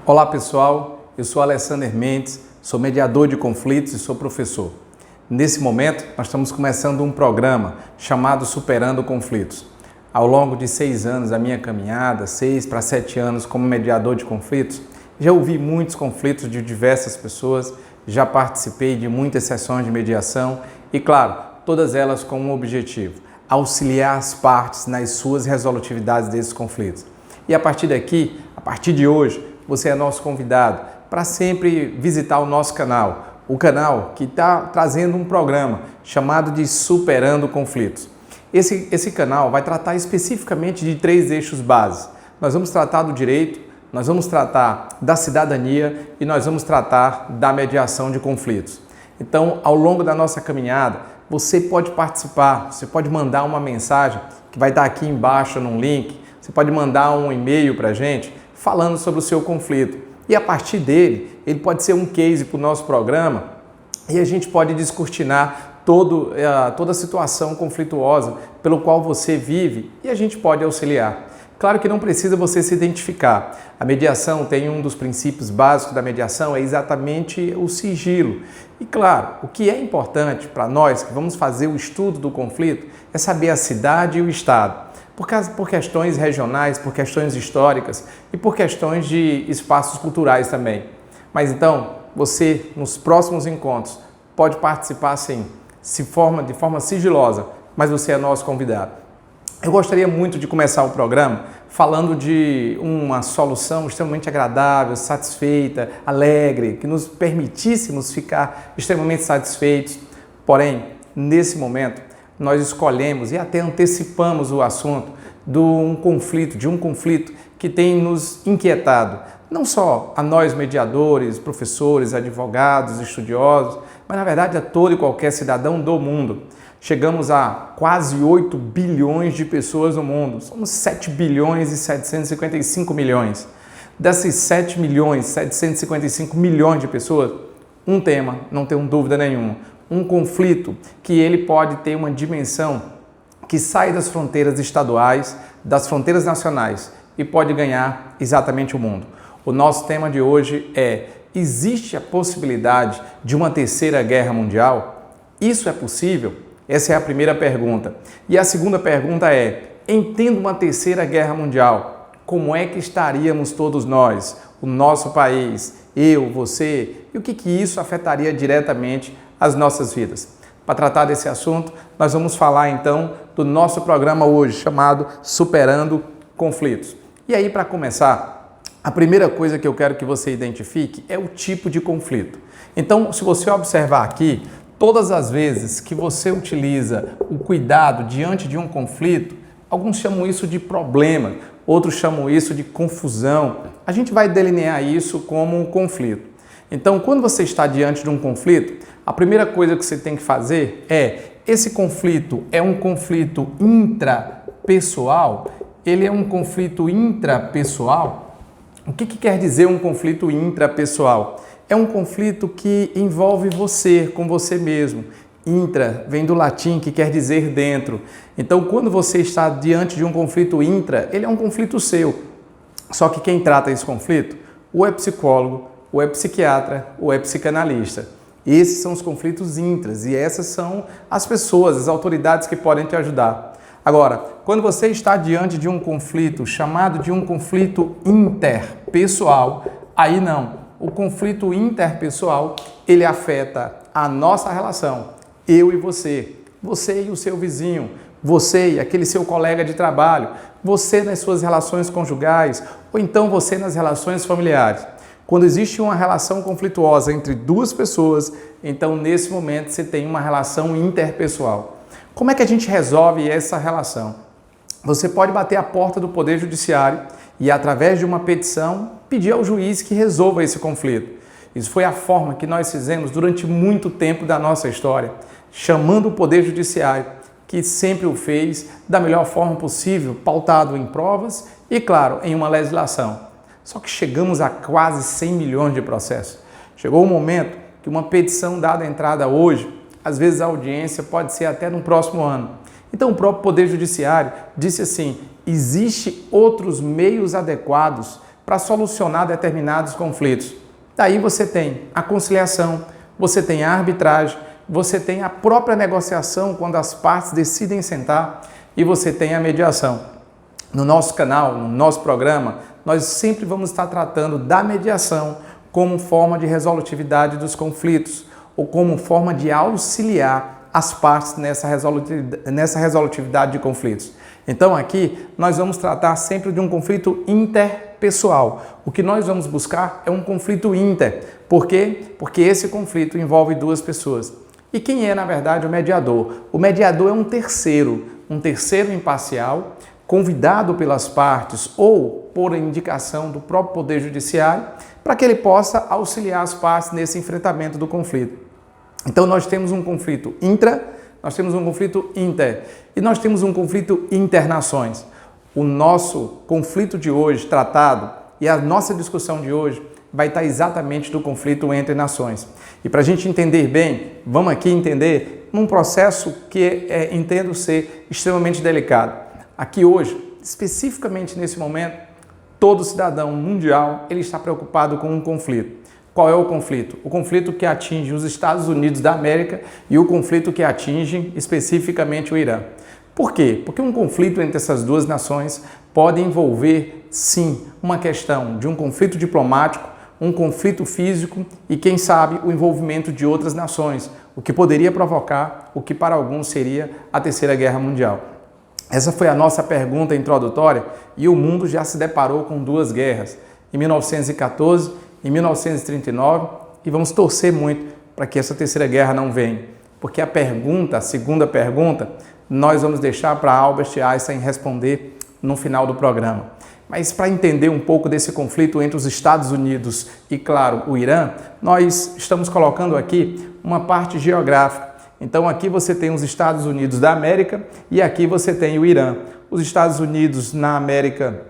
Olá pessoal, eu sou Alexander Mendes, sou mediador de conflitos e sou professor. Nesse momento, nós estamos começando um programa chamado Superando Conflitos. Ao longo de 6 anos da minha caminhada, 6 para 7 anos como mediador de conflitos, já ouvi muitos conflitos de diversas pessoas, já participei de muitas sessões de mediação e, claro, todas elas com um objetivo: auxiliar as partes nas suas resolutividades desses conflitos. E a partir daqui, a partir de hoje, você é nosso convidado para sempre visitar o nosso canal, o canal que está trazendo um programa chamado de Superando Conflitos. Esse canal vai tratar especificamente de 3 eixos básicos. Nós vamos tratar do direito, nós vamos tratar da cidadania e nós vamos tratar da mediação de conflitos. Então, ao longo da nossa caminhada, você pode participar, você pode mandar uma mensagem que vai estar aqui embaixo num link, você pode mandar um e-mail para a gente falando sobre o seu conflito. E a partir dele, ele pode ser um case para o nosso programa e a gente pode descortinar toda a situação conflituosa pelo qual você vive e a gente pode auxiliar. Claro que não precisa você se identificar. A mediação tem um dos princípios básicos da mediação, é exatamente o sigilo. E claro, o que é importante para nós que vamos fazer o estudo do conflito é saber a cidade e o estado. Por questões regionais, por questões históricas e por questões de espaços culturais também. Mas então, você, nos próximos encontros, pode participar sim, de forma sigilosa, mas você é nosso convidado. Eu gostaria muito de começar o programa falando de uma solução extremamente agradável, satisfeita, alegre, que nos permitíssemos ficar extremamente satisfeitos. Porém, nesse momento, nós escolhemos e até antecipamos o assunto de um conflito que tem nos inquietado, não só a nós mediadores, professores, advogados, estudiosos, mas na verdade a todo e qualquer cidadão do mundo. Chegamos a quase 8 bilhões de pessoas no mundo, somos 7 bilhões e 755 milhões. Dessas 7 milhões e 755 milhões de pessoas, um tema, não tenho dúvida nenhuma, um conflito que ele pode ter uma dimensão que sai das fronteiras estaduais, das fronteiras nacionais e pode ganhar exatamente o mundo. O nosso tema de hoje é: existe a possibilidade de uma terceira guerra mundial? Isso é possível? Essa é a primeira pergunta. E a segunda pergunta é: entendo uma terceira guerra mundial, como é que estaríamos todos nós, o nosso país, eu, você, e o que isso afetaria diretamente as nossas vidas? Para tratar desse assunto, nós vamos falar então do nosso programa hoje, chamado Superando Conflitos. E aí, para começar, a primeira coisa que eu quero que você identifique é o tipo de conflito. Então, se você observar aqui, todas as vezes que você utiliza o cuidado diante de um conflito, alguns chamam isso de problema, outros chamam isso de confusão. A gente vai delinear isso como um conflito. Então, quando você está diante de um conflito, a primeira coisa que você tem que fazer esse conflito é um conflito intrapessoal? Ele é um conflito intrapessoal? O que quer dizer um conflito intrapessoal? É um conflito que envolve você, com você mesmo. Intra vem do latim, que quer dizer dentro. Então, quando você está diante de um conflito intra, ele é um conflito seu. Só que quem trata esse conflito, ou é psicólogo, ou é psiquiatra, ou é psicanalista. Esses são os conflitos intras e essas são as pessoas, as autoridades que podem te ajudar. Agora, quando você está diante de um conflito chamado de um conflito interpessoal, aí não. O conflito interpessoal, ele afeta a nossa relação, eu e você e o seu vizinho, você e aquele seu colega de trabalho, você nas suas relações conjugais ou então você nas relações familiares. Quando existe uma relação conflituosa entre 2 pessoas, então nesse momento você tem uma relação interpessoal. Como é que a gente resolve essa relação? Você pode bater a porta do Poder Judiciário e, através de uma petição, pedir ao juiz que resolva esse conflito. Isso foi a forma que nós fizemos durante muito tempo da nossa história, chamando o Poder Judiciário, que sempre o fez da melhor forma possível, pautado em provas e, claro, em uma legislação. Só que chegamos a quase 100 milhões de processos. Chegou o momento que uma petição dada entrada hoje, às vezes a audiência pode ser até no próximo ano. Então o próprio Poder Judiciário disse assim: existe outros meios adequados para solucionar determinados conflitos. Daí você tem a conciliação, você tem a arbitragem, você tem a própria negociação quando as partes decidem sentar e você tem a mediação. No nosso canal, no nosso programa, nós sempre vamos estar tratando da mediação como forma de resolutividade dos conflitos ou como forma de auxiliar as partes nessa resolutividade de conflitos. Então aqui nós vamos tratar sempre de um conflito interpessoal. O que nós vamos buscar é um conflito inter. Por quê? Porque esse conflito envolve duas pessoas. E quem é, na verdade, o mediador? O mediador é um terceiro imparcial, convidado pelas partes ou por indicação do próprio Poder Judiciário, para que ele possa auxiliar as partes nesse enfrentamento do conflito. Então nós temos um conflito intra, nós temos um conflito inter e nós temos um conflito internações. O nosso conflito de hoje tratado e a nossa discussão de hoje vai estar exatamente do conflito entre nações. E para a gente entender bem, vamos aqui entender um processo que entendo ser extremamente delicado. Aqui hoje, especificamente nesse momento, todo cidadão mundial ele está preocupado com um conflito. Qual é o conflito? O conflito que atinge os Estados Unidos da América e o conflito que atinge especificamente o Irã. Por quê? Porque um conflito entre essas duas nações pode envolver, sim, uma questão de um conflito diplomático, um conflito físico e, quem sabe, o envolvimento de outras nações, o que poderia provocar o que para alguns seria a Terceira Guerra Mundial. Essa foi a nossa pergunta introdutória e o mundo já se deparou com duas guerras, em 1914 e 1939, e vamos torcer muito para que essa Terceira Guerra não venha, porque a segunda pergunta, nós vamos deixar para Albert Einstein responder no final do programa. Mas para entender um pouco desse conflito entre os Estados Unidos e, claro, o Irã, nós estamos colocando aqui uma parte geográfica. Então aqui você tem os Estados Unidos da América e aqui você tem o Irã. Os Estados Unidos na América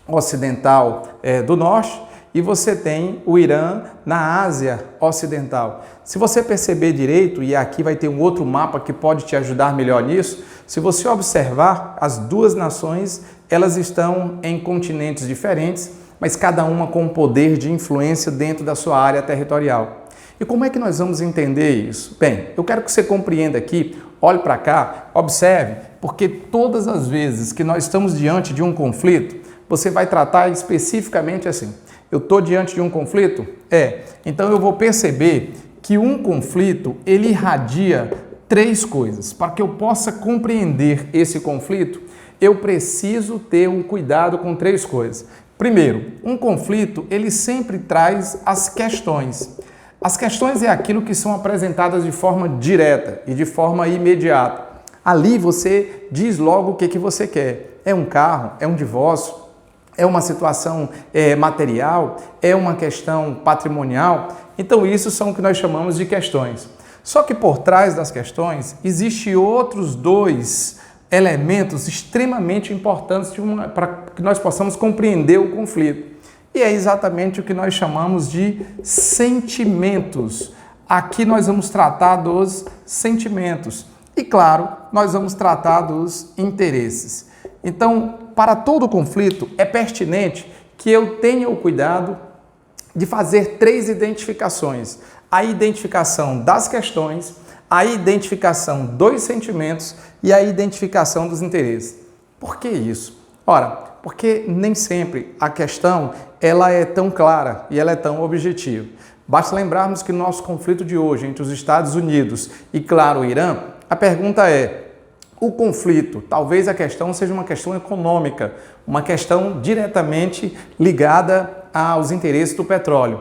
Ocidental do Norte e você tem o Irã na Ásia Ocidental. Se você perceber direito, e aqui vai ter um outro mapa que pode te ajudar melhor nisso, se você observar, as duas nações, elas estão em continentes diferentes, mas cada uma com um poder de influência dentro da sua área territorial. E como é que nós vamos entender isso? Bem, eu quero que você compreenda aqui, olhe para cá, observe, porque todas as vezes que nós estamos diante de um conflito, você vai tratar especificamente assim. Eu estou diante de um conflito? Então eu vou perceber que um conflito, ele irradia três coisas. Para que eu possa compreender esse conflito, eu preciso ter um cuidado com três coisas. Primeiro, um conflito, ele sempre traz as questões. As questões é aquilo que são apresentadas de forma direta e de forma imediata. Ali você diz logo o que você quer. É um carro? É um divórcio? É uma situação material? É uma questão patrimonial? Então isso são o que nós chamamos de questões. Só que por trás das questões existem outros dois elementos extremamente importantes para que nós possamos compreender o conflito. E é exatamente o que nós chamamos de sentimentos. Aqui nós vamos tratar dos sentimentos. E claro, nós vamos tratar dos interesses. Então, para todo conflito, é pertinente que eu tenha o cuidado de fazer três identificações. A identificação das questões, a identificação dos sentimentos e a identificação dos interesses. Por que isso? Ora, porque nem sempre a questão ela é tão clara e ela é tão objetiva. Basta lembrarmos que no nosso conflito de hoje entre os Estados Unidos e, claro, o Irã, a pergunta é: o conflito, talvez a questão seja uma questão econômica, uma questão diretamente ligada aos interesses do petróleo.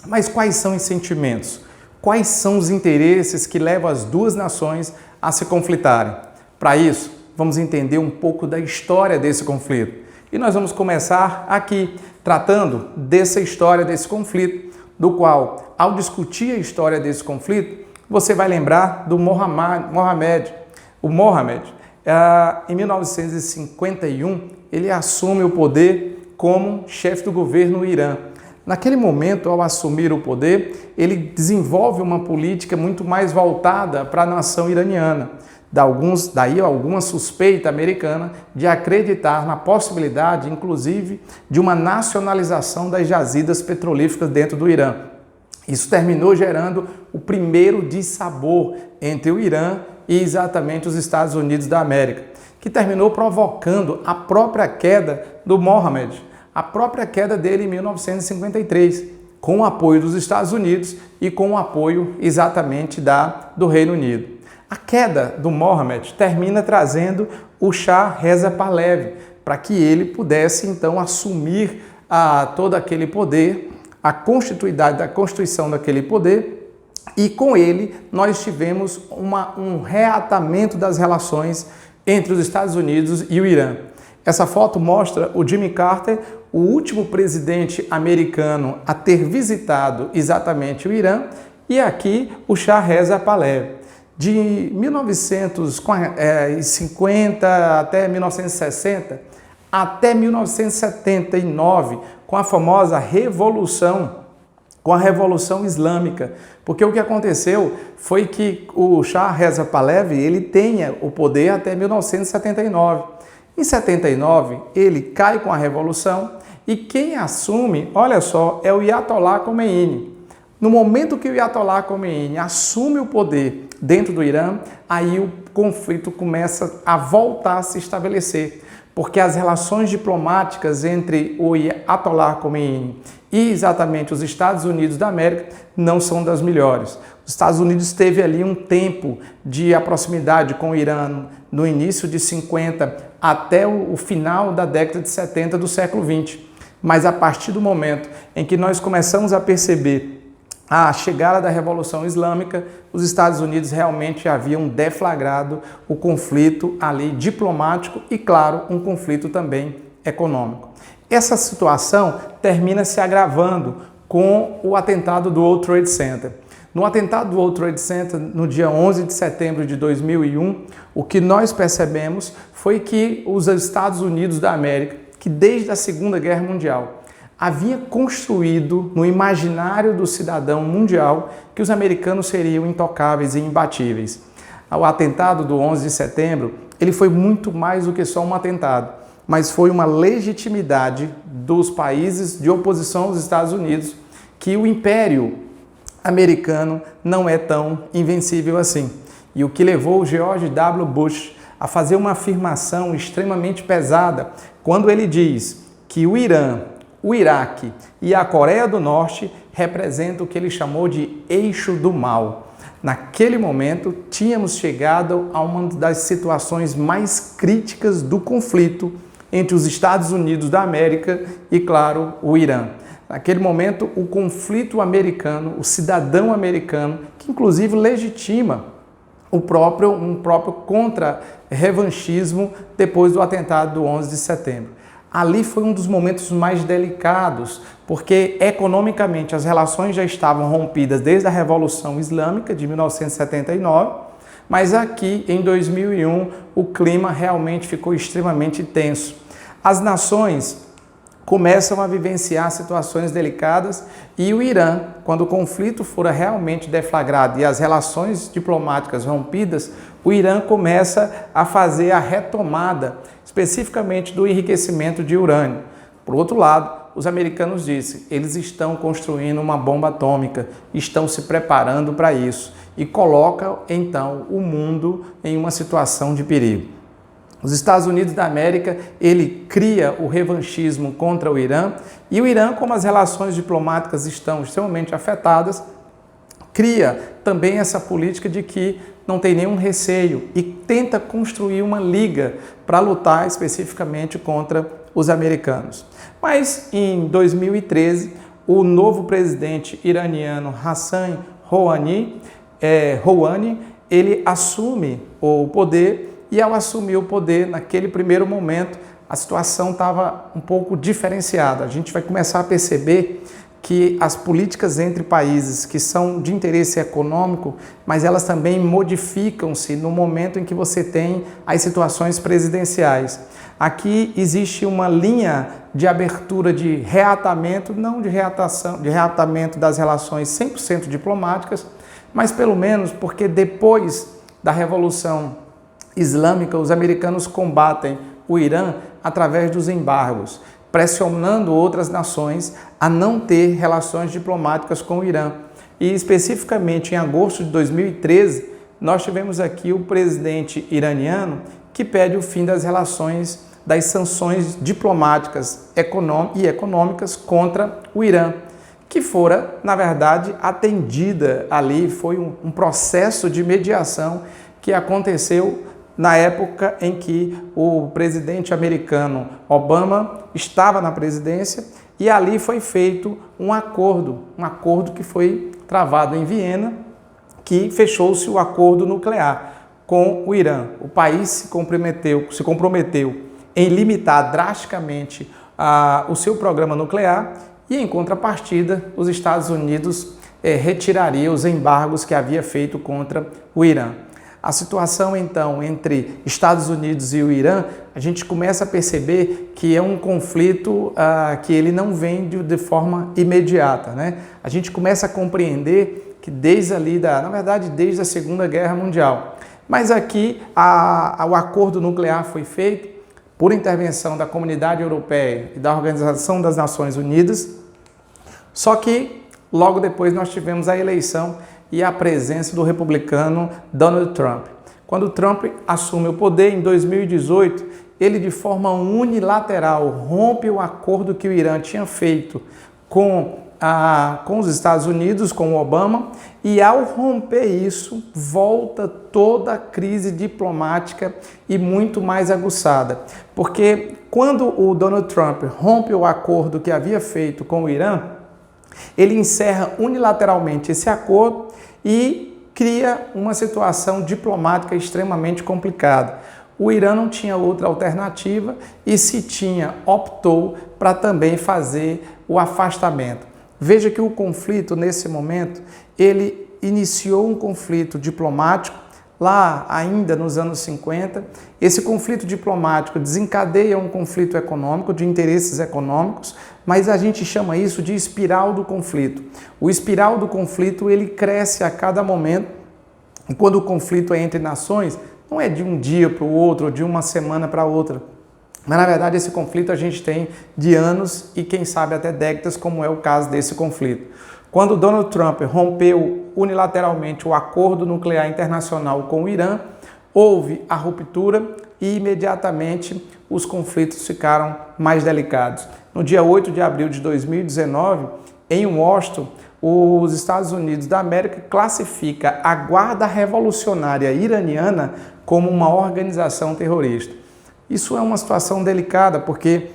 Mas quais são os sentimentos? Quais são os interesses que levam as duas nações a se conflitarem? Para isso, vamos entender um pouco da história desse conflito. E nós vamos começar aqui, tratando dessa história desse conflito, do qual, ao discutir a história desse conflito, você vai lembrar do Mohammed. O Mohammed, em 1951, ele assume o poder como chefe do governo do Irã. Naquele momento, ao assumir o poder, ele desenvolve uma política muito mais voltada para a nação iraniana. Daí alguma suspeita americana de acreditar na possibilidade, inclusive, de uma nacionalização das jazidas petrolíferas dentro do Irã. Isso terminou gerando o primeiro dissabor entre o Irã e exatamente os Estados Unidos da América, que terminou provocando a própria queda do Mohammed, a própria queda dele em 1953, com o apoio dos Estados Unidos e com o apoio exatamente do Reino Unido. A queda do Mohammed termina trazendo o Shah Reza Pahlavi, para que ele pudesse então assumir todo aquele poder, a constituidade da constituição daquele poder, e com ele nós tivemos um reatamento das relações entre os Estados Unidos e o Irã. Essa foto mostra o Jimmy Carter, o último presidente americano a ter visitado exatamente o Irã, e aqui o Shah Reza Pahlavi. De 1950 até 1960, até 1979, com a famosa Revolução, com a Revolução Islâmica. Porque o que aconteceu foi que o Shah Reza Pahlavi, ele tenha o poder até 1979. Em 79, ele cai com a Revolução e quem assume, olha só, é o Ayatollah Khomeini. No momento que o Ayatollah Khomeini assume o poder dentro do Irã, aí o conflito começa a voltar a se estabelecer, porque as relações diplomáticas entre o Ayatollah Khomeini e exatamente os Estados Unidos da América não são das melhores. Os Estados Unidos teve ali um tempo de proximidade com o Irã no início de 50 até o final da década de 70 do século 20. Mas a partir do momento em que nós começamos a perceber a chegada da Revolução Islâmica, os Estados Unidos realmente haviam deflagrado o conflito ali diplomático e, claro, um conflito também econômico. Essa situação termina se agravando com o atentado do World Trade Center. No atentado do World Trade Center, no dia 11 de setembro de 2001, o que nós percebemos foi que os Estados Unidos da América, que desde a Segunda Guerra Mundial havia construído no imaginário do cidadão mundial que os americanos seriam intocáveis e imbatíveis. O atentado do 11 de setembro, ele foi muito mais do que só um atentado, mas foi uma legitimidade dos países de oposição aos Estados Unidos que o Império americano não é tão invencível assim. E o que levou o George W. Bush a fazer uma afirmação extremamente pesada quando ele diz que o Irã, o Iraque e a Coreia do Norte representam o que ele chamou de eixo do mal. Naquele momento, tínhamos chegado a uma das situações mais críticas do conflito entre os Estados Unidos da América e, claro, o Irã. Naquele momento, o conflito americano, o cidadão americano, que inclusive legitima um próprio contra-revanchismo depois do atentado do 11 de setembro. Ali foi um dos momentos mais delicados, porque economicamente as relações já estavam rompidas desde a Revolução Islâmica de 1979, mas aqui em 2001 o clima realmente ficou extremamente tenso. As nações começam a vivenciar situações delicadas e o Irã, quando o conflito for realmente deflagrado e as relações diplomáticas rompidas, o Irã começa a fazer a retomada especificamente do enriquecimento de urânio. Por outro lado, os americanos dizem, eles estão construindo uma bomba atômica, estão se preparando para isso e colocam então o mundo em uma situação de perigo. Os Estados Unidos da América, ele cria o revanchismo contra o Irã e o Irã, como as relações diplomáticas estão extremamente afetadas, cria também essa política de que não tem nenhum receio e tenta construir uma liga para lutar especificamente contra os americanos. Mas em 2013, o novo presidente iraniano Hassan Rouhani, ele assume o poder e ao assumir o poder, naquele primeiro momento, a situação estava um pouco diferenciada. A gente vai começar a perceber que as políticas entre países que são de interesse econômico, mas elas também modificam-se no momento em que você tem as situações presidenciais. Aqui existe uma linha de abertura de reatamento, não de reatamento das relações 100% diplomáticas, mas pelo menos porque depois da Revolução islâmica, os americanos combatem o Irã através dos embargos, pressionando outras nações a não ter relações diplomáticas com o Irã. E especificamente em agosto de 2013, nós tivemos aqui o presidente iraniano que pede o fim das relações, das sanções diplomáticas e econômicas contra o Irã, que fora, na verdade, atendida ali, foi um processo de mediação que aconteceu na época em que o presidente americano Obama estava na presidência, e ali foi feito um acordo que foi travado em Viena, que fechou-se o acordo nuclear com o Irã. O país se comprometeu em limitar drasticamente o seu programa nuclear e, em contrapartida, os Estados Unidos retiraria os embargos que havia feito contra o Irã. A situação, então, entre Estados Unidos e o Irã, a gente começa a perceber que é um conflito que ele não vem de forma imediata, né? A gente começa a compreender que desde a Segunda Guerra Mundial. Mas aqui o acordo nuclear foi feito por intervenção da Comunidade Europeia e da Organização das Nações Unidas, só que logo depois nós tivemos a eleição e a presença do republicano Donald Trump. Quando Trump assume o poder em 2018, ele de forma unilateral rompe o acordo que o Irã tinha feito com os Estados Unidos, com o Obama, e ao romper isso, volta toda a crise diplomática e muito mais aguçada. Porque quando o Donald Trump rompe o acordo que havia feito com o Irã, ele encerra unilateralmente esse acordo e cria uma situação diplomática extremamente complicada. O Irã não tinha outra alternativa e, se tinha, optou para também fazer o afastamento. Veja que o conflito, nesse momento, ele iniciou um conflito diplomático lá ainda nos anos 50. Esse conflito diplomático desencadeia um conflito econômico, de interesses econômicos, mas a gente chama isso de espiral do conflito. O espiral do conflito, ele cresce a cada momento, e quando o conflito é entre nações, não é de um dia para o outro, ou de uma semana para outra. Mas, na verdade, esse conflito a gente tem de anos e, quem sabe, até décadas, como é o caso desse conflito. Quando Donald Trump rompeu unilateralmente o acordo nuclear internacional com o Irã, houve a ruptura e, imediatamente, os conflitos ficaram mais delicados. No dia 8 de abril de 2019, em Washington, os Estados Unidos da América classifica a Guarda Revolucionária Iraniana como uma organização terrorista. Isso é uma situação delicada, porque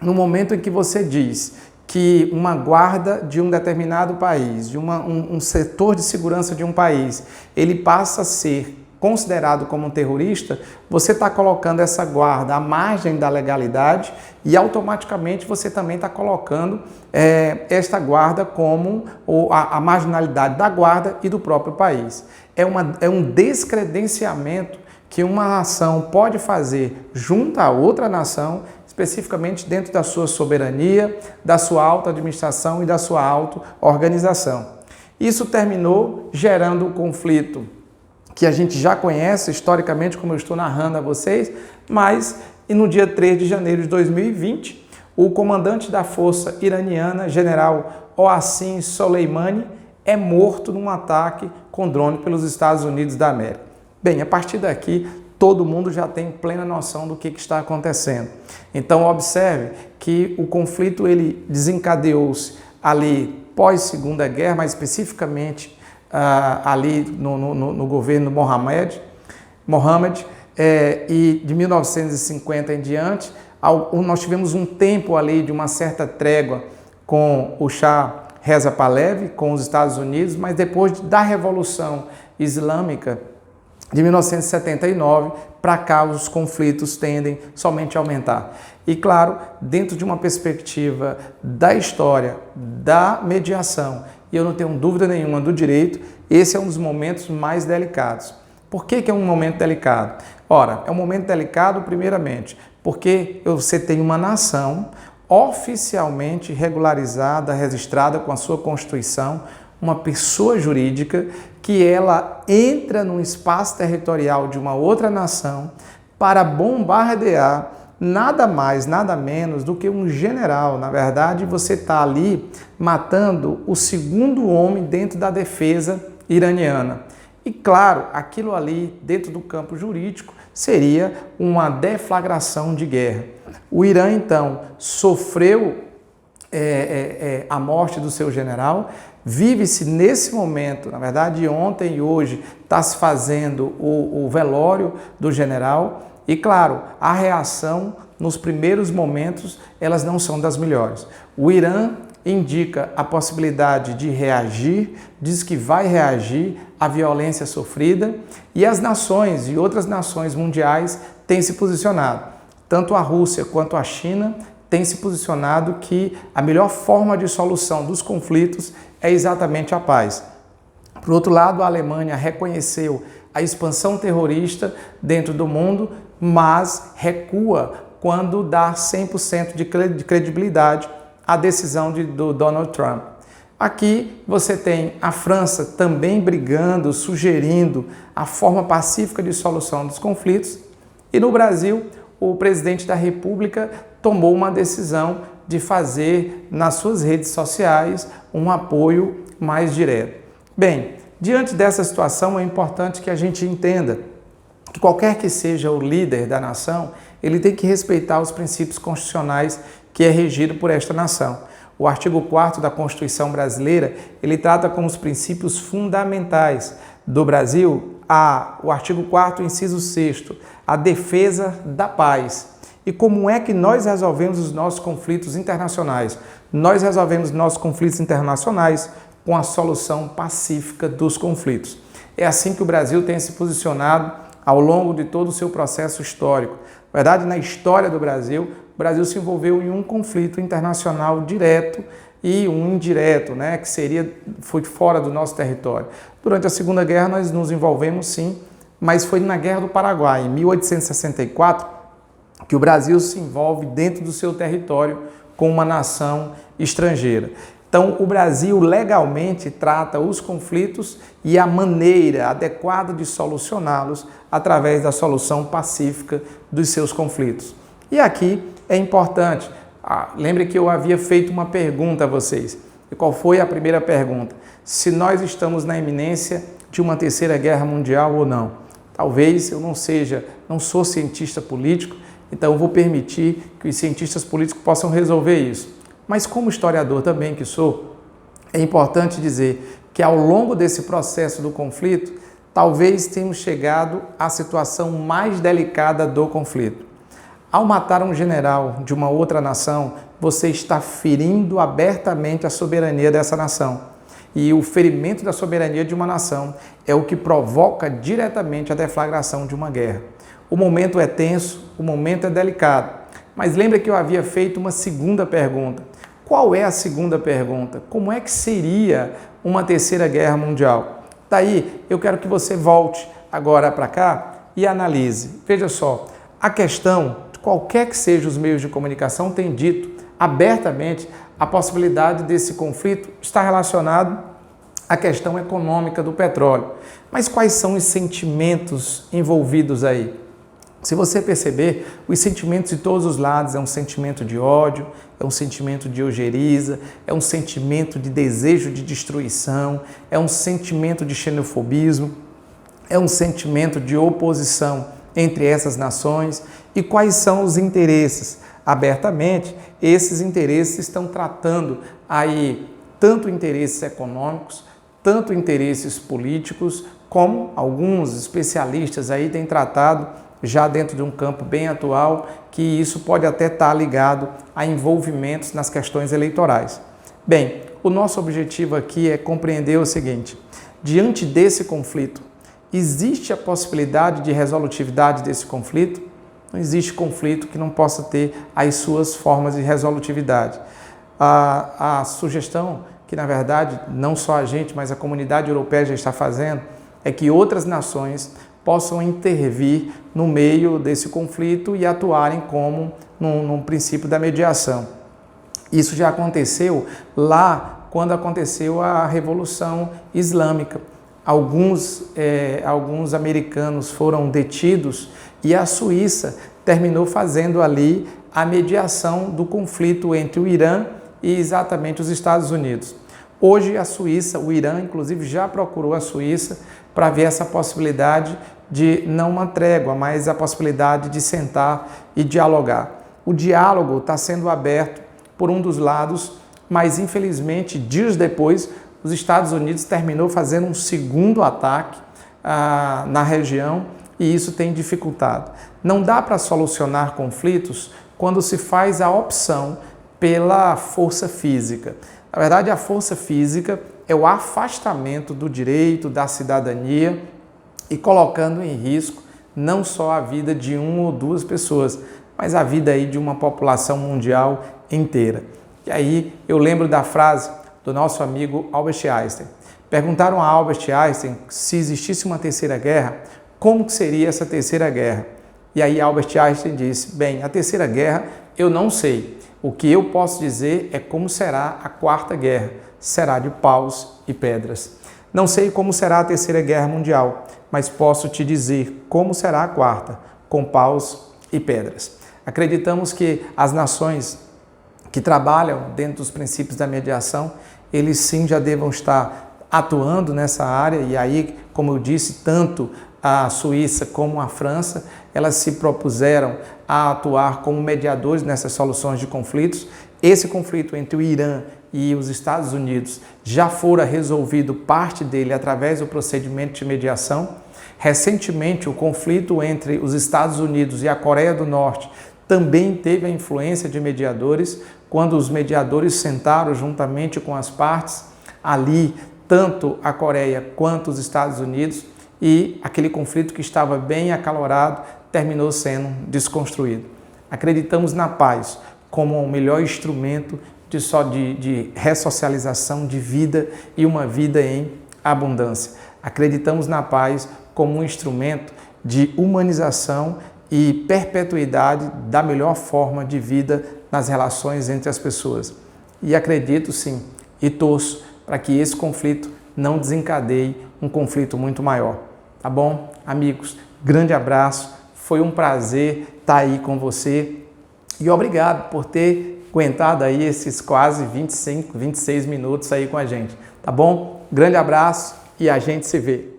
no momento em que você diz que uma guarda de um determinado país, de um setor de segurança de um país, ele passa a ser considerado como um terrorista, você está colocando essa guarda à margem da legalidade e automaticamente você também está colocando esta guarda como a marginalidade da guarda e do próprio país. É um descredenciamento que uma nação pode fazer junto a outra nação, especificamente dentro da sua soberania, da sua auto-administração e da sua auto-organização. Isso terminou gerando um conflito que a gente já conhece historicamente, como eu estou narrando a vocês, mas no dia 3 de janeiro de 2020, o comandante da força iraniana, general Qasem Soleimani, é morto num ataque com drone pelos Estados Unidos da América. Bem, a partir daqui, todo mundo já tem plena noção do que está acontecendo. Então, observe que o conflito ele desencadeou-se ali pós-Segunda Guerra, mais especificamente ali no governo Mohammed, e de 1950 em diante, nós tivemos um tempo ali de uma certa trégua com o Shah Reza Pahlavi, com os Estados Unidos, mas depois da Revolução Islâmica de 1979, para cá os conflitos tendem somente a aumentar. E claro, dentro de uma perspectiva da história, da mediação, e eu não tenho dúvida nenhuma do direito, esse é um dos momentos mais delicados. Por que é um momento delicado? Ora, é um momento delicado primeiramente, porque você tem uma nação oficialmente regularizada, registrada com a sua Constituição, uma pessoa jurídica que ela entra no espaço territorial de uma outra nação para bombardear nada mais, nada menos do que um general. Na verdade, você está ali matando o segundo homem dentro da defesa iraniana. E claro, aquilo ali dentro do campo jurídico seria uma deflagração de guerra. O Irã, então, sofreu a morte do seu general, vive-se nesse momento, na verdade ontem e hoje está se fazendo o velório do general e claro, a reação nos primeiros momentos elas não são das melhores. O Irã indica a possibilidade de reagir, diz que vai reagir à violência sofrida e as nações e outras nações mundiais têm se posicionado. Tanto a Rússia quanto a China têm se posicionado que a melhor forma de solução dos conflitos é exatamente a paz. Por outro lado, a Alemanha reconheceu a expansão terrorista dentro do mundo, mas recua quando dá 100% de credibilidade à decisão do Donald Trump. Aqui você tem a França também brigando, sugerindo a forma pacífica de solução dos conflitos e no Brasil o presidente da República tomou uma decisão de fazer nas suas redes sociais um apoio mais direto. Bem, diante dessa situação é importante que a gente entenda que qualquer que seja o líder da nação, ele tem que respeitar os princípios constitucionais que é regido por esta nação. O artigo 4º da Constituição brasileira, ele trata como os princípios fundamentais do Brasil, o artigo 4º, inciso 6º, a defesa da paz. E como é que nós resolvemos os nossos conflitos internacionais? Nós resolvemos nossos conflitos internacionais com a solução pacífica dos conflitos. É assim que o Brasil tem se posicionado ao longo de todo o seu processo histórico. Na verdade, na história do Brasil, o Brasil se envolveu em um conflito internacional direto e um indireto, que foi fora do nosso território. Durante a Segunda Guerra nós nos envolvemos sim, mas foi na Guerra do Paraguai, em 1864, que o Brasil se envolve dentro do seu território com uma nação estrangeira. Então, o Brasil legalmente trata os conflitos e a maneira adequada de solucioná-los através da solução pacífica dos seus conflitos. E aqui é importante, lembre que eu havia feito uma pergunta a vocês. E qual foi a primeira pergunta? Se nós estamos na iminência de uma terceira guerra mundial ou não. Talvez eu não sou cientista político, então eu vou permitir que os cientistas políticos possam resolver isso. Mas como historiador também que sou, é importante dizer que ao longo desse processo do conflito, talvez tenhamos chegado à situação mais delicada do conflito. Ao matar um general de uma outra nação, você está ferindo abertamente a soberania dessa nação. E o ferimento da soberania de uma nação é o que provoca diretamente a deflagração de uma guerra. O momento é tenso, o momento é delicado. Mas lembra que eu havia feito uma segunda pergunta. Qual é a segunda pergunta? Como é que seria uma terceira guerra mundial? Daí eu quero que você volte agora para cá e analise. Veja só, a questão, qualquer que sejam os meios de comunicação, tem dito abertamente a possibilidade desse conflito estar relacionado à questão econômica do petróleo. Mas quais são os sentimentos envolvidos aí? Se você perceber, os sentimentos de todos os lados é um sentimento de ódio, é um sentimento de ojeriza, é um sentimento de desejo de destruição, é um sentimento de xenofobismo, é um sentimento de oposição entre essas nações. E quais são os interesses? Abertamente, esses interesses estão tratando aí tanto interesses econômicos, tanto interesses políticos, como alguns especialistas aí têm tratado já dentro de um campo bem atual, que isso pode até estar ligado a envolvimentos nas questões eleitorais. Bem, o nosso objetivo aqui é compreender o seguinte: diante desse conflito, existe a possibilidade de resolutividade desse conflito? Não existe conflito que não possa ter as suas formas de resolutividade. A sugestão que, na verdade, não só a gente, mas a comunidade europeia já está fazendo, é que outras nações possam intervir no meio desse conflito e atuarem como num princípio da mediação. Isso já aconteceu lá quando aconteceu a Revolução Islâmica. Alguns americanos foram detidos e a Suíça terminou fazendo ali a mediação do conflito entre o Irã e exatamente os Estados Unidos. Hoje a Suíça, o Irã inclusive já procurou a Suíça para ver essa possibilidade de não uma trégua, mas a possibilidade de sentar e dialogar. O diálogo está sendo aberto por um dos lados, mas infelizmente dias depois os Estados Unidos terminou fazendo um segundo ataque na região e isso tem dificultado. Não dá para solucionar conflitos quando se faz a opção pela força física. Na verdade, a força física é o afastamento do direito, da cidadania e colocando em risco não só a vida de uma ou duas pessoas, mas a vida aí de uma população mundial inteira. E aí eu lembro da frase do nosso amigo Albert Einstein. Perguntaram a Albert Einstein se existisse uma terceira guerra, como que seria essa terceira guerra? E aí Albert Einstein disse, bem, a terceira guerra eu não sei. O que eu posso dizer é como será a quarta guerra. Será de paus e pedras. Não sei como será a terceira guerra mundial, mas posso te dizer como será a quarta, com paus e pedras. Acreditamos que as nações que trabalham dentro dos princípios da mediação, eles sim já devam estar atuando nessa área e aí, como eu disse, tanto a Suíça como a França, elas se propuseram a atuar como mediadores nessas soluções de conflitos. Esse conflito entre o Irã e os Estados Unidos já fora resolvido parte dele através do procedimento de mediação. Recentemente, o conflito entre os Estados Unidos e a Coreia do Norte também teve a influência de mediadores, quando os mediadores sentaram juntamente com as partes, ali, tanto a Coreia quanto os Estados Unidos, e aquele conflito que estava bem acalorado terminou sendo desconstruído. Acreditamos na paz como o melhor instrumento de ressocialização de vida e uma vida em abundância. Acreditamos na paz como um instrumento de humanização e perpetuidade da melhor forma de vida nas relações entre as pessoas. E acredito sim, e torço para que esse conflito não desencadeie um conflito muito maior. Tá bom? Amigos, grande abraço, foi um prazer estar aí com você e obrigado por ter aguentado aí esses quase 25, 26 minutos aí com a gente. Tá bom? Grande abraço e a gente se vê.